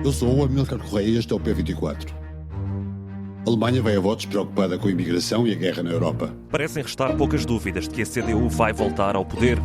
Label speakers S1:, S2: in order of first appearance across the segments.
S1: Eu sou o Amílcar Correia e este é o P24. A Alemanha vai a votos preocupada com a imigração e a guerra na Europa.
S2: Parecem restar poucas dúvidas de que a CDU vai voltar ao poder.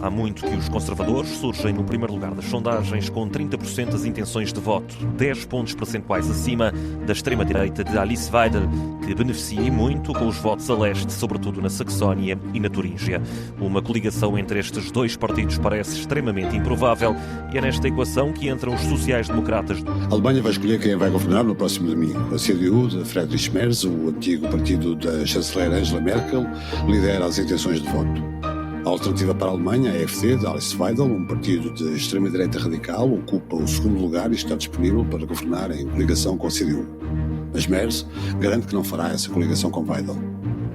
S2: Há muito que os conservadores surgem no primeiro lugar das sondagens com 30% das intenções de voto, 10 pontos percentuais acima da extrema-direita de Alice Weidel, que beneficia muito com os votos a leste, sobretudo na Saxónia e na Turíngia. Uma coligação entre estes dois partidos parece extremamente improvável e é nesta equação que entram os sociais-democratas.
S1: A Alemanha vai escolher quem vai governar no próximo domingo. A CDU de Friedrich Merz, o antigo partido da chanceler Angela Merkel, lidera as intenções de voto. A alternativa para a Alemanha, a AfD, de Alice Weidel, um partido de extrema-direita radical, ocupa o segundo lugar e está disponível para governar em coligação com a CDU. Mas Merz garante que não fará essa coligação com Weidel.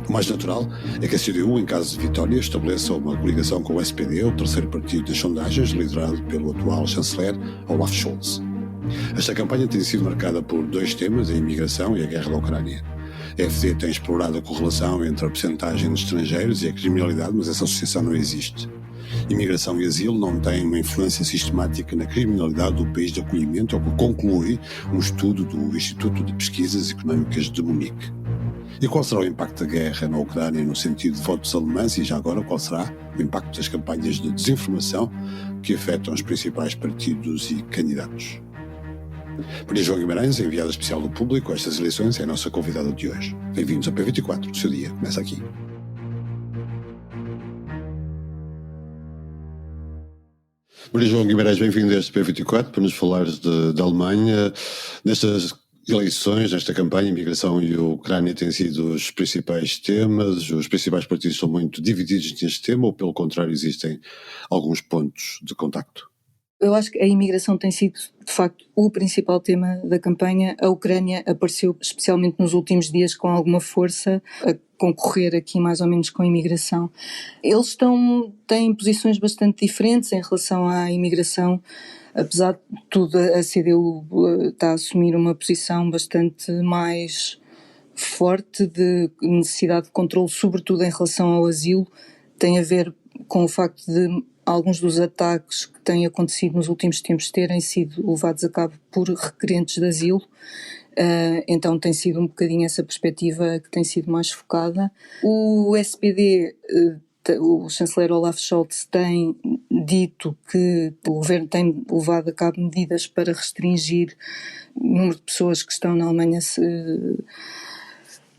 S1: O mais natural é que a CDU, em caso de vitória, estabeleça uma coligação com o SPD, o terceiro partido das sondagens, liderado pelo atual chanceler Olaf Scholz. Esta campanha tem sido marcada por dois temas, a imigração e a guerra da Ucrânia. A AfD tem explorado a correlação entre a percentagem de estrangeiros e a criminalidade, mas essa associação não existe. Imigração e asilo não têm uma influência sistemática na criminalidade do país de acolhimento, é o que conclui um estudo do Instituto de Pesquisas Económicas de Munique. E qual será o impacto da guerra na Ucrânia no sentido de votos alemães e já agora qual será o impacto das campanhas de desinformação que afetam os principais partidos e candidatos? Maria João Guimarães, enviada especial do Público a estas eleições, é a nossa convidada de hoje. Bem-vindos ao P24, o seu dia começa aqui. Maria João Guimarães, bem-vindo a este P24 para nos falares da Alemanha. Nestas eleições, nesta campanha, a imigração e a Ucrânia têm sido os principais temas, os principais partidos estão muito divididos neste tema ou, pelo contrário, existem alguns pontos de contacto?
S3: Eu acho que a imigração tem sido, de facto, o principal tema da campanha. A Ucrânia apareceu, especialmente nos últimos dias, com alguma força, a concorrer aqui mais ou menos com a imigração. Eles têm posições bastante diferentes em relação à imigração. Apesar de tudo, a CDU está a assumir uma posição bastante mais forte de necessidade de controle, sobretudo em relação ao asilo. Tem a ver com o facto de alguns dos ataques que têm acontecido nos últimos tempos terem sido levados a cabo por requerentes de asilo, então tem sido um bocadinho essa perspectiva que tem sido mais focada. O SPD, o chanceler Olaf Scholz, tem dito que o governo tem levado a cabo medidas para restringir o número de pessoas que estão na Alemanha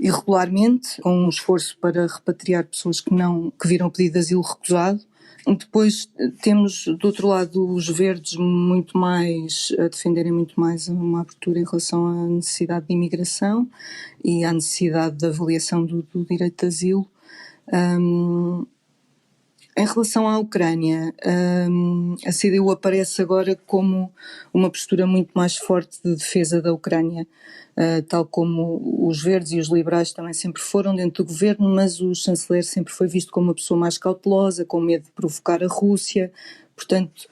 S3: irregularmente, com um esforço para repatriar pessoas que viram o pedido de asilo recusado. Depois temos, do outro lado, os verdes a defenderem muito mais uma abertura em relação à necessidade de imigração e à necessidade de avaliação do direito de asilo. Em relação à Ucrânia, a CDU aparece agora como uma postura muito mais forte de defesa da Ucrânia, tal como os verdes e os liberais também sempre foram dentro do governo, mas o chanceler sempre foi visto como uma pessoa mais cautelosa, com medo de provocar a Rússia. Portanto,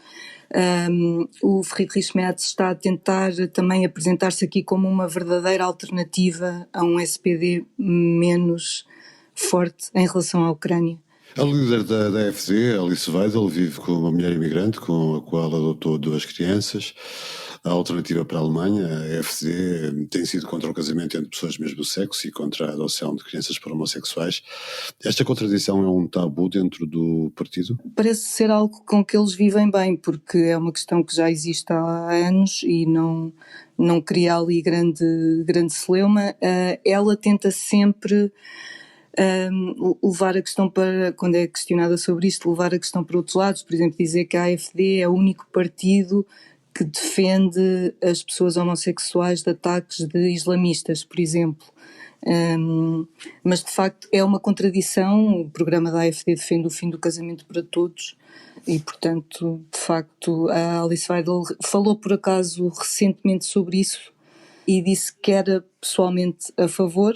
S3: o Friedrich Merz está a tentar também apresentar-se aqui como uma verdadeira alternativa a um SPD menos forte em relação à Ucrânia.
S1: A líder da AfD, Alice Weidel, vive com uma mulher imigrante com a qual adotou 2 crianças. A alternativa para a Alemanha, a AfD, tem sido contra o casamento entre pessoas do mesmo sexo e contra a adoção de crianças por homossexuais. Esta contradição é um tabu dentro do partido?
S3: Parece ser algo com que eles vivem bem, porque é uma questão que já existe há anos e não cria ali grande celeuma. Ela tenta sempre levar a questão para, quando é questionada sobre isto, levar a questão para outros lados. Por exemplo, dizer que a AfD é o único partido que defende as pessoas homossexuais de ataques de islamistas, por exemplo. Mas de facto é uma contradição. O programa da AfD defende o fim do casamento para todos e, portanto, de facto, a Alice Weidel falou por acaso recentemente sobre isso e disse que era pessoalmente a favor,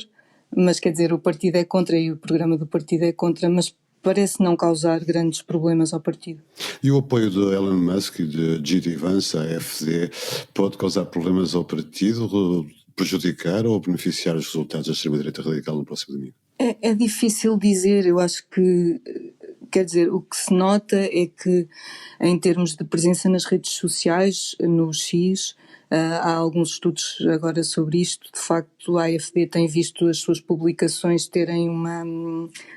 S3: mas quer dizer, o partido é contra e o programa do partido é contra, mas parece não causar grandes problemas ao partido.
S1: E o apoio de Elon Musk e de J.D. Vance à AfD pode causar problemas ao partido, prejudicar ou beneficiar os resultados da extrema-direita radical no próximo domingo?
S3: É difícil dizer. Eu acho que Quer dizer, o que se nota é que, em termos de presença nas redes sociais, no X, há alguns estudos agora sobre isto. De facto, a AfD tem visto as suas publicações terem uma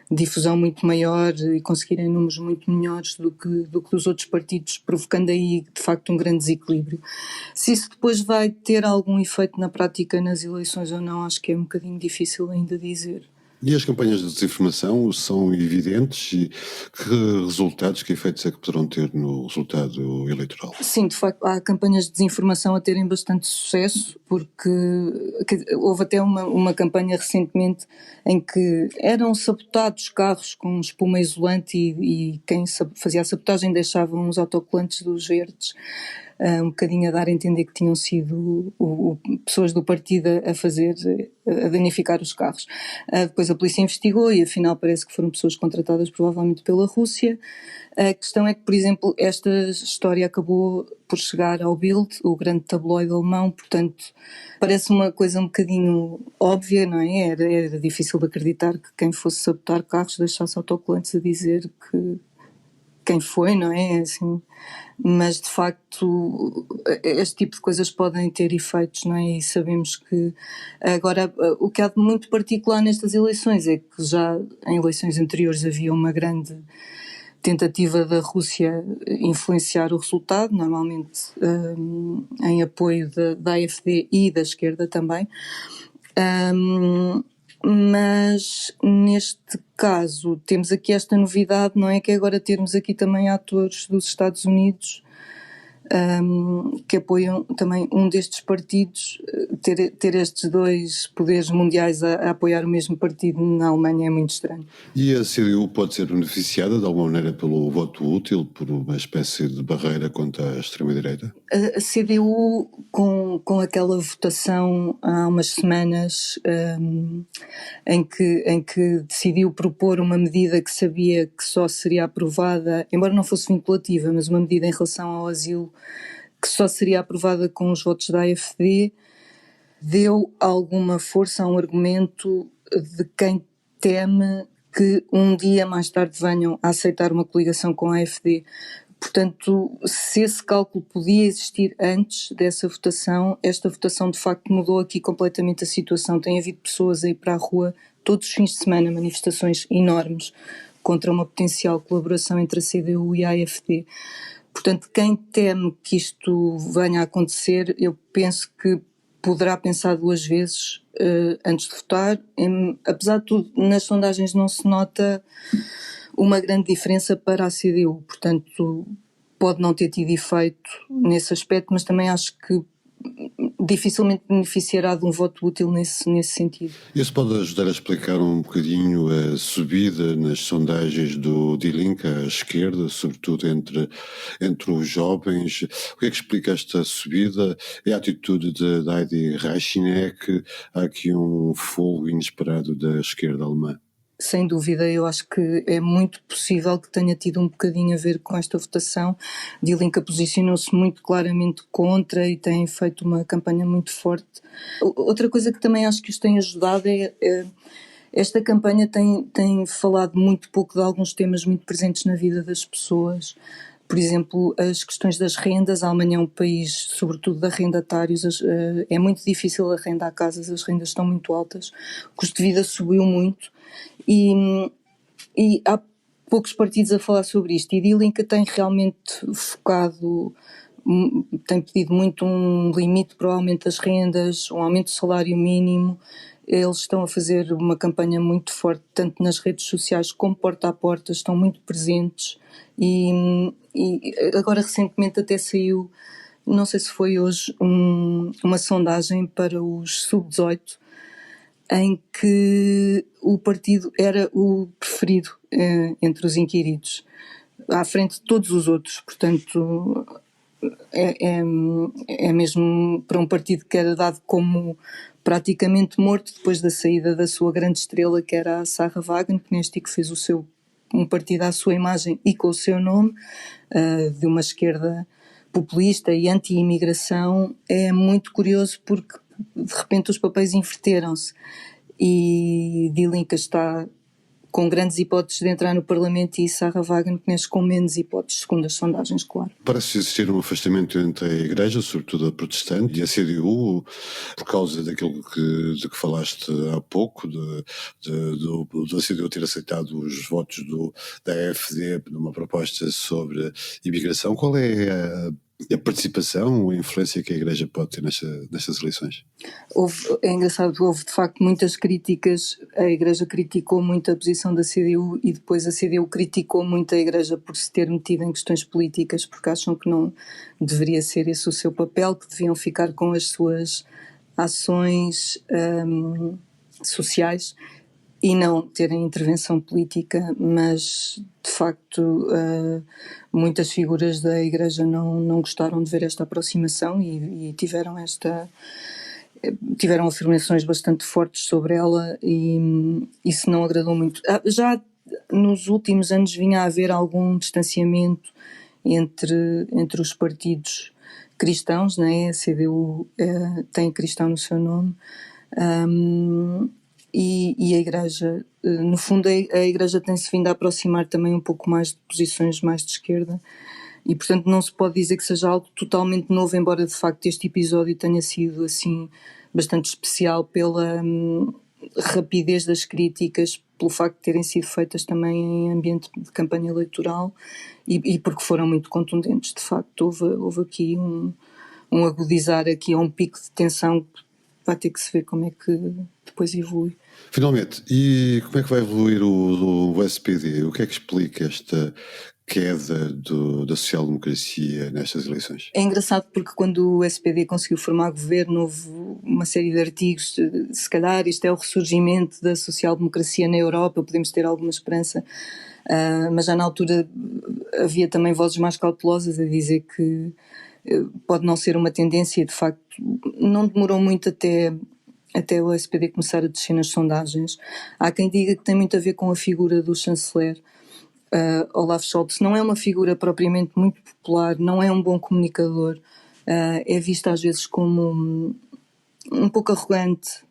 S3: difusão muito maior e conseguirem números muito melhores do que dos outros partidos, provocando aí, de facto, um grande desequilíbrio. Se isso depois vai ter algum efeito na prática nas eleições ou não, acho que é um bocadinho difícil ainda dizer.
S1: E as campanhas de desinformação são evidentes e que resultados, que efeitos é que poderão ter no resultado eleitoral?
S3: Sim, de facto, há campanhas de desinformação a terem bastante sucesso, porque houve até uma campanha recentemente em que eram sabotados carros com espuma isolante e quem fazia a sabotagem deixava uns autocolantes dos verdes, um bocadinho a dar a entender que tinham sido pessoas do partido a danificar os carros. Depois a polícia investigou e afinal parece que foram pessoas contratadas provavelmente pela Rússia. A questão é que, por exemplo, esta história acabou por chegar ao Bild, o grande tabloide alemão, portanto parece uma coisa um bocadinho óbvia, não é? Era difícil de acreditar que quem fosse sabotar carros deixasse autocolantes a dizer que quem foi, não é? Assim, mas de facto este tipo de coisas podem ter efeitos, não é? E sabemos que agora o que há de muito particular nestas eleições é que já em eleições anteriores havia uma grande tentativa da Rússia influenciar o resultado, normalmente em apoio da AfD e da esquerda também. Mas neste caso temos aqui esta novidade, não é? Que é agora termos aqui também atores dos Estados Unidos que apoiam também um destes partidos. Ter estes dois poderes mundiais a apoiar o mesmo partido na Alemanha é muito estranho.
S1: E a CDU pode ser beneficiada de alguma maneira pelo voto útil, por uma espécie de barreira contra a extrema-direita?
S3: A CDU, com aquela votação há umas semanas em que decidiu propor uma medida que sabia que só seria aprovada, embora não fosse vinculativa, mas uma medida em relação ao asilo que só seria aprovada com os votos da AfD, deu alguma força a um argumento de quem teme que um dia mais tarde venham a aceitar uma coligação com a AfD. Portanto, se esse cálculo podia existir antes dessa votação, esta votação de facto mudou aqui completamente a situação. Tem havido pessoas a ir para a rua todos os fins de semana, manifestações enormes contra uma potencial colaboração entre a CDU e a AfD. Portanto, quem teme que isto venha a acontecer, eu penso que poderá pensar duas vezes antes de votar. Apesar de tudo, nas sondagens não se nota uma grande diferença para a CDU, portanto pode não ter tido efeito nesse aspecto, mas também acho que dificilmente beneficiará de um voto útil nesse sentido.
S1: Isso pode ajudar a explicar um bocadinho a subida nas sondagens do Die Linke à esquerda, sobretudo entre os jovens. O que é que explica esta subida? É a atitude de Heidi Reicheneck? Há aqui um fogo inesperado da esquerda alemã?
S3: Sem dúvida, eu acho que é muito possível que tenha tido um bocadinho a ver com esta votação. Die Linke posicionou-se muito claramente contra e tem feito uma campanha muito forte. Outra coisa que também acho que os tem ajudado é esta campanha tem falado muito pouco de alguns temas muito presentes na vida das pessoas. Por exemplo, as questões das rendas. A Alemanha é um país, sobretudo de arrendatários, é muito difícil arrendar casas, as rendas estão muito altas, o custo de vida subiu muito e há poucos partidos a falar sobre isto. E Die Linke tem realmente focado, tem pedido muito um limite para o aumento das rendas, um aumento do salário mínimo. Eles estão a fazer uma campanha muito forte, tanto nas redes sociais como porta a porta, estão muito presentes e agora recentemente até saiu, não sei se foi hoje, uma sondagem para os sub-18 em que o partido era o preferido entre os inquiridos, à frente de todos os outros. Portanto, é mesmo para um partido que era dado como praticamente morto depois da saída da sua grande estrela, que era a Sarah Wagenknecht, que fez um partido à sua imagem e com o seu nome, de uma esquerda populista e anti-imigração. É muito curioso porque de repente os papéis inverteram-se e Die Linke está com grandes hipóteses de entrar no Parlamento, e Sarah Wagenknecht com menos hipóteses, segundo as sondagens, claro.
S1: Parece existir um afastamento entre a Igreja, sobretudo a protestante, e a CDU, por causa daquilo de que falaste há pouco, da CDU ter aceitado os votos da AfD numa proposta sobre imigração. Qual é a participação ou a influência que a Igreja pode ter nestas eleições?
S3: É engraçado, houve de facto muitas críticas. A Igreja criticou muito a posição da CDU e depois a CDU criticou muito a Igreja por se ter metido em questões políticas, porque acham que não deveria ser esse o seu papel, que deviam ficar com as suas ações sociais e não terem intervenção política. Mas de facto muitas figuras da Igreja não gostaram de ver esta aproximação e tiveram afirmações bastante fortes sobre ela, e isso não agradou muito. Já nos últimos anos vinha a haver algum distanciamento entre os partidos cristãos, né? A CDU tem cristão no seu nome, e a Igreja, no fundo a Igreja tem-se vindo a aproximar também um pouco mais de posições mais de esquerda, e portanto não se pode dizer que seja algo totalmente novo, embora de facto este episódio tenha sido assim bastante especial pela rapidez das críticas, pelo facto de terem sido feitas também em ambiente de campanha eleitoral, e porque foram muito contundentes. De facto houve aqui um agudizar aqui a um pico de tensão que vai ter que se ver como é que depois evolui.
S1: Finalmente, e como é que vai evoluir o SPD? O que é que explica esta queda da social-democracia nestas eleições?
S3: É engraçado porque quando o SPD conseguiu formar governo houve uma série de artigos, se calhar isto é o ressurgimento da social-democracia na Europa, podemos ter alguma esperança, mas já na altura havia também vozes mais cautelosas a dizer que pode não ser uma tendência. De facto não demorou muito até o SPD começar a descer nas sondagens. Há quem diga que tem muito a ver com a figura do chanceler Olaf Scholz. Não é uma figura propriamente muito popular, não é um bom comunicador, é visto às vezes como um pouco arrogante,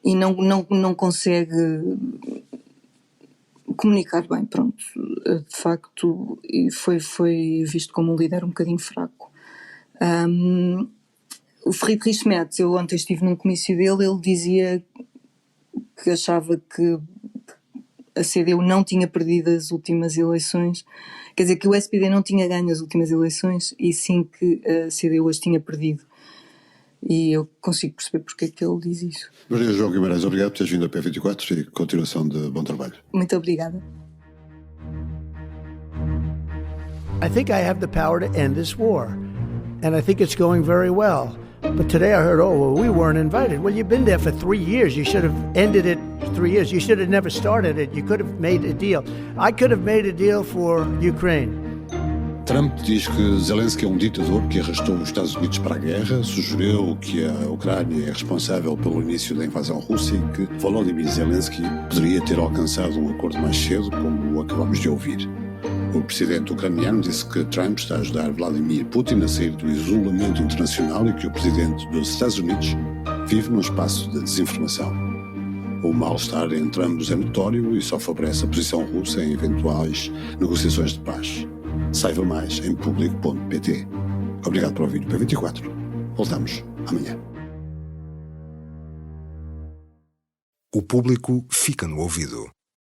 S3: e não consegue comunicar bem, pronto. De facto foi visto como um líder um bocadinho fraco. O Friedrich Merz, eu ontem estive num comício dele, ele dizia que achava que a CDU não tinha perdido as últimas eleições, quer dizer, que o SPD não tinha ganho as últimas eleições, e sim que a CDU as tinha perdido. E eu consigo perceber porque é que ele diz isso.
S1: Maria João Guimarães, obrigado por teres vindo a P24 e continuação de bom trabalho.
S3: Muito obrigada.
S4: I think I have the power to end this war, and I think it's going very well. But today I heard, we weren't invited. Well, you've been there for 3 years. You should have ended it 3 years. You should have never started it. You could have made a deal. I could have made a deal for Ukraine.
S1: Trump diz que Zelensky é um ditador que arrastou os Estados Unidos para a guerra, sugeriu que a Ucrânia é responsável pelo início da invasão russa e que Volodymyr Zelensky poderia ter alcançado um acordo mais cedo, como acabamos de ouvir. O presidente ucraniano disse que Trump está a ajudar Vladimir Putin a sair do isolamento internacional e que o presidente dos Estados Unidos vive num espaço de desinformação. O mal-estar entre ambos é notório e só favorece a posição russa em eventuais negociações de paz. Saiba mais em público.pt. Obrigado por ouvir o P24. Voltamos amanhã.
S5: O público fica no ouvido.